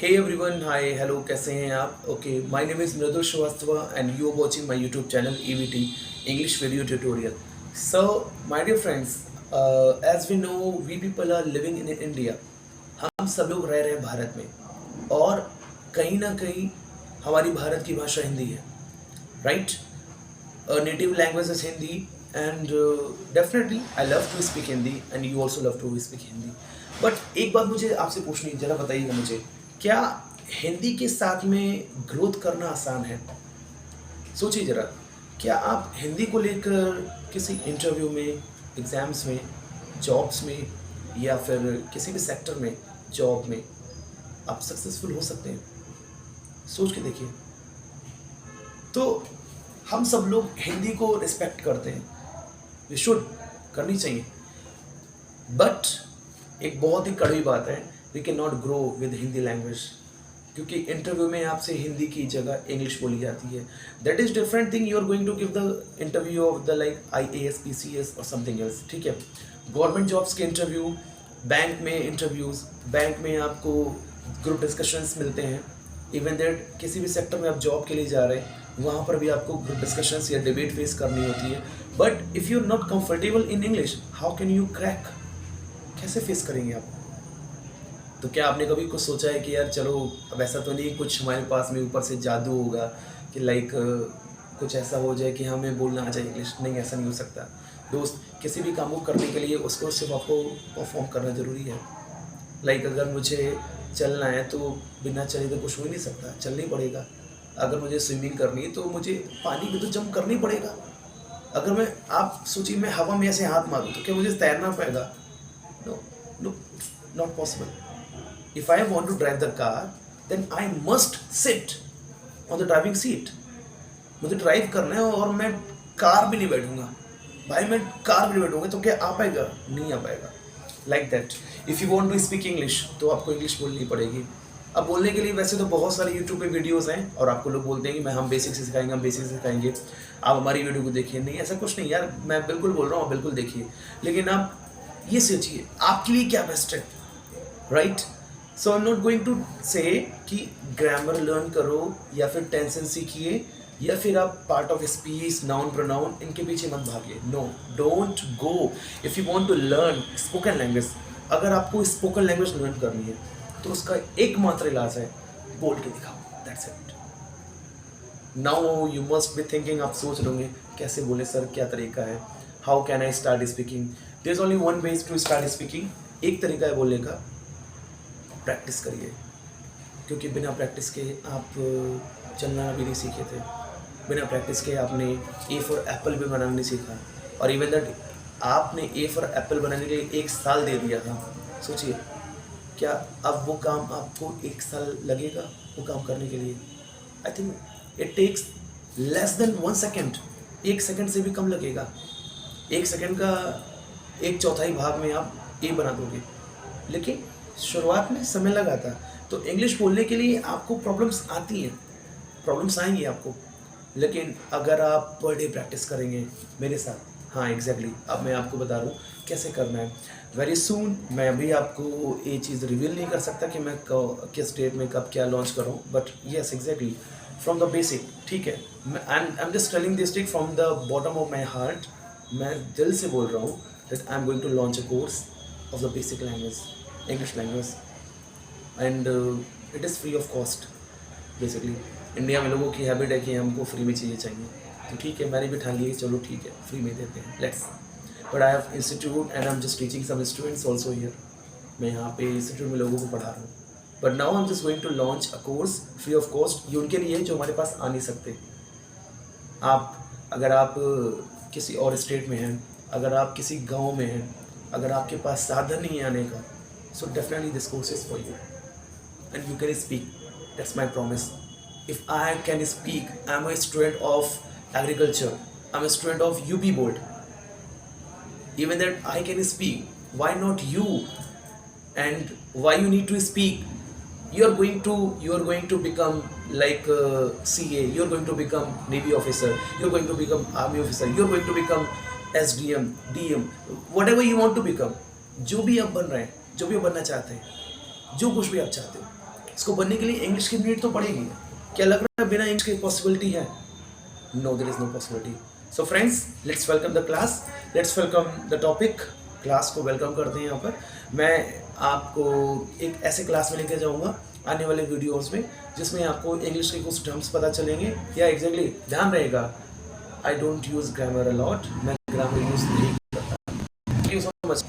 Hey everyone, hi, hello, कैसे हैं आप? Okay, my name is Mridul Shrivastava and you are watching my YouTube channel EVT English Video Tutorial. So, my dear friends, as we know, we people are living in India. हम सब लोग रह रहे हैं भारत में और कहीं ना कहीं हमारी भारत की भाषा हिंदी है, right? Native language is Hindi and definitely I love to speak Hindi and you also love to speak Hindi. But एक बात मुझे आपसे पूछनी है, जरा बताइएगा मुझे, क्या हिंदी के साथ में ग्रोथ करना आसान है? सोचिए जरा, क्या आप हिंदी को लेकर किसी इंटरव्यू में, एग्ज़ाम्स में, जॉब्स में या फिर किसी भी सेक्टर में, जॉब में आप सक्सेसफुल हो सकते हैं? सोच के देखिए। तो हम सब लोग हिंदी को रिस्पेक्ट करते हैं, वी शुड करनी चाहिए, बट एक बहुत ही कड़वी बात है, we can not grow with Hindi language, क्योंकि इंटरव्यू में आपसे हिंदी की जगह इंग्लिश बोली जाती है. That is different thing. You are going to give the interview of the like IAS PCS और समथिंग एल्स. ठीक है, गवर्नमेंट जॉब्स के इंटरव्यू, बैंक में इंटरव्यूज़, बैंक में आपको ग्रुप डिस्कशंस मिलते हैं. इवन दैट किसी भी सेक्टर में आप जॉब के लिए जा रहे हैं, वहाँ पर भी आपको ग्रुप डिस्कशंस या डिबेट फेस करनी होती है. But if you are not comfortable in English, how can you crack? कैसे फेस करेंगे आप? तो क्या आपने कभी कुछ सोचा है कि यार चलो, अब ऐसा तो नहीं कुछ हमारे पास में ऊपर से जादू होगा कि लाइक कुछ ऐसा हो जाए कि हमें बोलना आ जाए इंग्लिश? नहीं, ऐसा नहीं हो सकता दोस्त. किसी भी काम को करने के लिए उसको सिर्फ आपको परफॉर्म करना ज़रूरी है. लाइक अगर मुझे चलना है तो बिना चले तो कुछ हो ही नहीं सकता, चलना ही पड़ेगा. अगर मुझे स्विमिंग करनी है तो मुझे पानी में तो जंप करना ही पड़ेगा. अगर मैं, आप सोचिए, मैं हवा में ऐसे हाथ मारूँ तो क्या मुझे तैरना पड़ेगा? No no, not possible. If I want to drive the car, then I must sit on the driving seat. मुझे ड्राइव करना है और मैं कार भी नहीं बैठूंगा. भाई मैं कार भी नहीं बैठूंगा तो क्या आ पाएगा? नहीं आ पाएगा. Like that. If you want to speak English तो आपको इंग्लिश बोलनी पड़ेगी. अब बोलने के लिए वैसे तो बहुत सारे यूट्यूब पे वीडियोस हैं और आपको लोग बोलते हैं कि हम बेसिक से सिखाएंगे, हम बेसिक से सिखाएंगे, आप हमारी वीडियो को देखिए. नहीं, ऐसा कुछ नहीं यार, मैं बिल्कुल बोल रहा हूँ, बिल्कुल देखिए, लेकिन आप ये सोचिए आपके लिए क्या बेस्ट है, right? So I am not going to say कि ग्रामर लर्न करो या फिर टेंशन सीखिए या फिर आप part of speech, noun, pronoun, इनके पीछे मत भागिए. No, don't go. If you want to learn spoken language, अगर आपको स्पोकन लैंग्वेज लर्न करनी है तो उसका एकमात्र इलाज है, बोल के दिखाओ. That's it. Now you must be thinking, आप सोच लोगे कैसे बोले सर, क्या तरीका है, how can I start speaking? There is only one way to start speaking. एक तरीका है बोलने का, प्रैक्टिस करिए, क्योंकि बिना प्रैक्टिस के आप चलना भी नहीं सीखे थे. बिना प्रैक्टिस के आपने A फॉर एप्पल भी बनाना नहीं सीखा. और इवन दैट आपने A फॉर एप्पल बनाने के लिए 1 साल दे दिया था. सोचिए, क्या अब वो काम आपको 1 साल लगेगा वो काम करने के लिए? I think it takes less than 1 second. 1 second से भी कम लगेगा. 1 सेकेंड का 1/4 भाग में आप A बना दोगे. लेकिन शुरुआत में समय लगा था. तो इंग्लिश बोलने के लिए आपको प्रॉब्लम्स आती हैं, प्रॉब्लम्स आएंगी आपको, लेकिन अगर आप पर डे प्रैक्टिस करेंगे मेरे साथ. हाँ एग्जैक्टली. अब मैं आपको बता रहा हूँ कैसे करना है. Very soon. मैं अभी आपको ये चीज़ रिवील नहीं कर सकता कि मैं किस डेट में कब क्या लॉन्च करूँ, but yes exactly from the basic. ठीक है, I am just telling this thing from the bottom of my heart. मैं दिल से बोल रहा हूँ that I am going to launch a course of the basic language, English language, and it is free of cost. Basically India में लोगों की habit है कि हमको फ्री में चीज़ें चाहिए, तो ठीक है, मैंने भी ठान लिया, चलो ठीक है, फ्री में देते हैं, let's. But I have institute and I am just teaching some students also here. मैं यहाँ पे इंस्टीट्यूट में लोगों को पढ़ा रहा हूँ. But now I am just going to launch a course free of cost. ये उनके लिए जो हमारे पास आ नहीं सकते. आप, अगर आप किसी और स्टेट में हैं, अगर आप किसी गाँव में हैं, अगर आपके पास साधन नहीं है आने का, so definitely this course is for you and you can speak. That's my promise. If I can speak, I'm a student of agriculture, I'm a student of UP board, even that I can speak, why not you? And why you need to speak? You are going to become like CA, you're going to become Navy officer, you're going to become Army officer, you're going to become SDM, DM, whatever you want to become. जो भी आप बन रहे हैं, जो भी बनना चाहते हैं, जो कुछ भी आप चाहते हो, इसको बनने के लिए इंग्लिश की नीड तो पड़ेगी। क्या लग रहा है बिना इंग्लिश की पॉसिबिलिटी है? No, there is no possibility. So friends, let's welcome the class, let's welcome the topic. Class को वेलकम करते हैं यहाँ पर। मैं आपको एक ऐसे क्लास में लेकर जाऊँगा आने वाले वीडियोस में, जिसमें आपको इंग्लिश के कुछ टर्म्स पता चलेंगे। या एग्जैक्टली ध्यान रहेगा, I don't use grammar a lot, मैं ग्रामर यूज़ नहीं करता। Thank you so much.